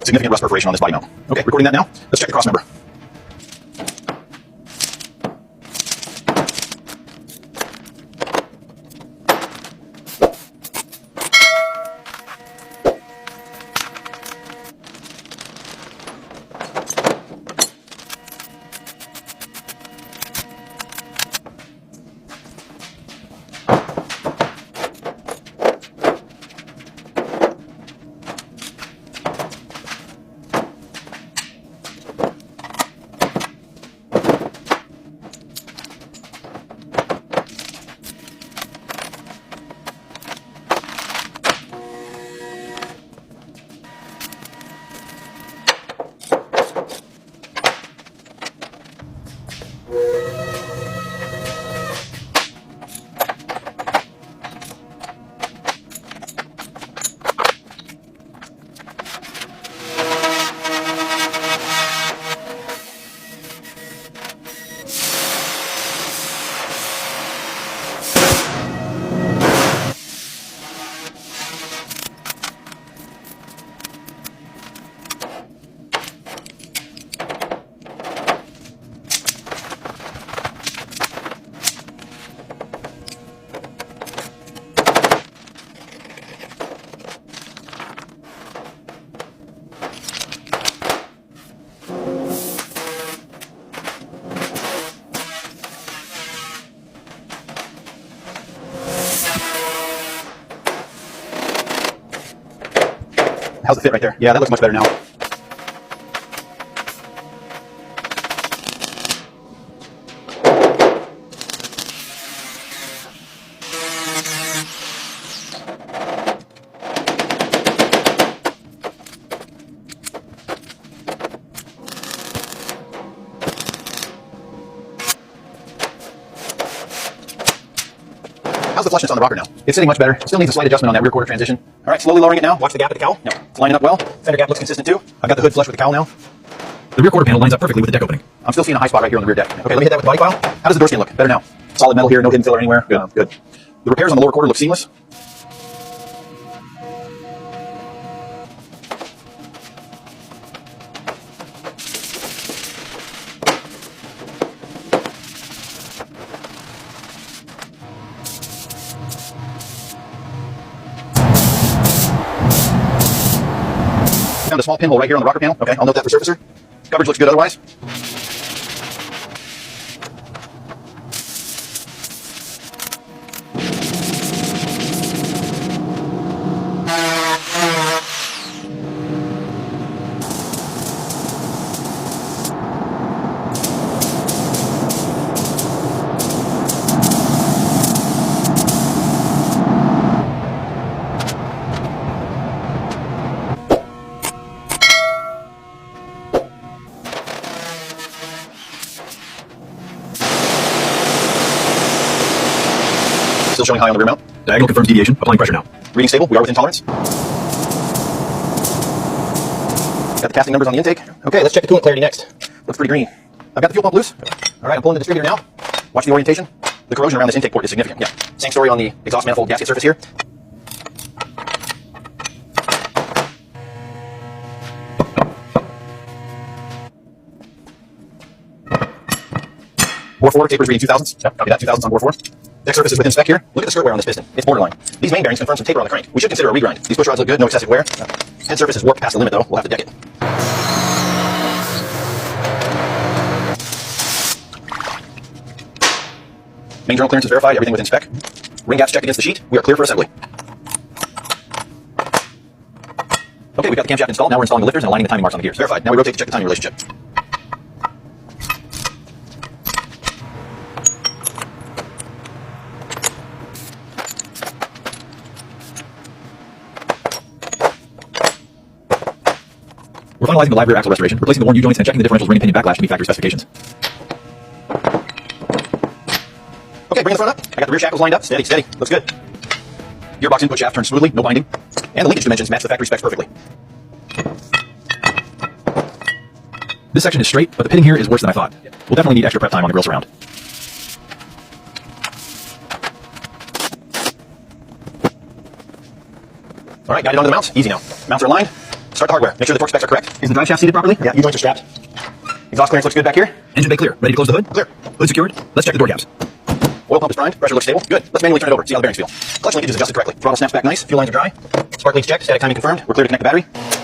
significant rust perforation on this body mount. Okay, recording that now. Let's check the cross member. How's it fit right there? Yeah, that looks much better now. How's the flushness on the rocker now? It's sitting much better. Still needs a slight adjustment on that rear quarter transition. All right, slowly lowering it now. Watch the gap at the cowl. No, it's lining up well. Fender gap looks consistent too. I've got the hood flush with the cowl now. The rear quarter panel lines up perfectly with the deck opening. I'm still seeing a high spot right here on the rear deck. Okay, let me hit that with the body file. How does the door skin look? Better now. Solid metal here, no hidden filler anywhere. Good, good. The repairs on the lower quarter look seamless. Found a small pinhole right here on the rocker panel. Okay, I'll note that for surfacer. Coverage looks good otherwise. Still showing high on the rear mount. Diagonal confirms deviation. Applying pressure now. Reading stable. We are within tolerance. Got the casting numbers on the intake. Okay, let's check the coolant clarity next. Looks pretty green. I've got the fuel pump loose. All right, I'm pulling the distributor now. Watch the orientation. The corrosion around this intake port is significant. Yeah. Same story on the exhaust manifold gasket surface here. Bore 4 tapers reading 2000s. Yep, copy that. 2000s on bore 4. Deck surface is within spec here. Look at the skirt wear on this piston. It's borderline. These main bearings confirm some taper on the crank. We should consider a regrind. These push rods look good, no excessive wear. Head surface is warped past the limit though. We'll have to deck it. Main journal clearance is verified. Everything within spec. Ring gaps checked against the sheet. We are clear for assembly. Okay, we've got the camshaft installed. Now we're installing the lifters and aligning the timing marks on the gears. Verified. Now we rotate to check the timing relationship. We're finalizing the live rear axle restoration, replacing the worn U-joints and checking the differential's ring and pinion backlash to meet factory specifications. Okay, bring the front up. I got the rear shackles lined up. Steady, steady. Looks good. Gearbox input shaft turns smoothly, no binding. And the linkage dimensions match the factory specs perfectly. This section is straight, but the pitting here is worse than I thought. We'll definitely need extra prep time on the grill surround. All right, got it onto the mounts. Easy now. Mounts are aligned. Start the hardware. Make sure the torque specs are correct. Is the drive shaft seated properly? Yeah, U-joints are strapped. Exhaust clearance looks good back here. Engine bay clear. Ready to close the hood? Clear. Hood secured. Let's check the door gaps. Oil pump is primed. Pressure looks stable. Good. Let's manually turn it over. See how the bearings feel. Clutch linkage is adjusted correctly. Throttle snaps back nice. Fuel lines are dry. Spark leaks checked. Static timing confirmed. We're clear to connect the battery.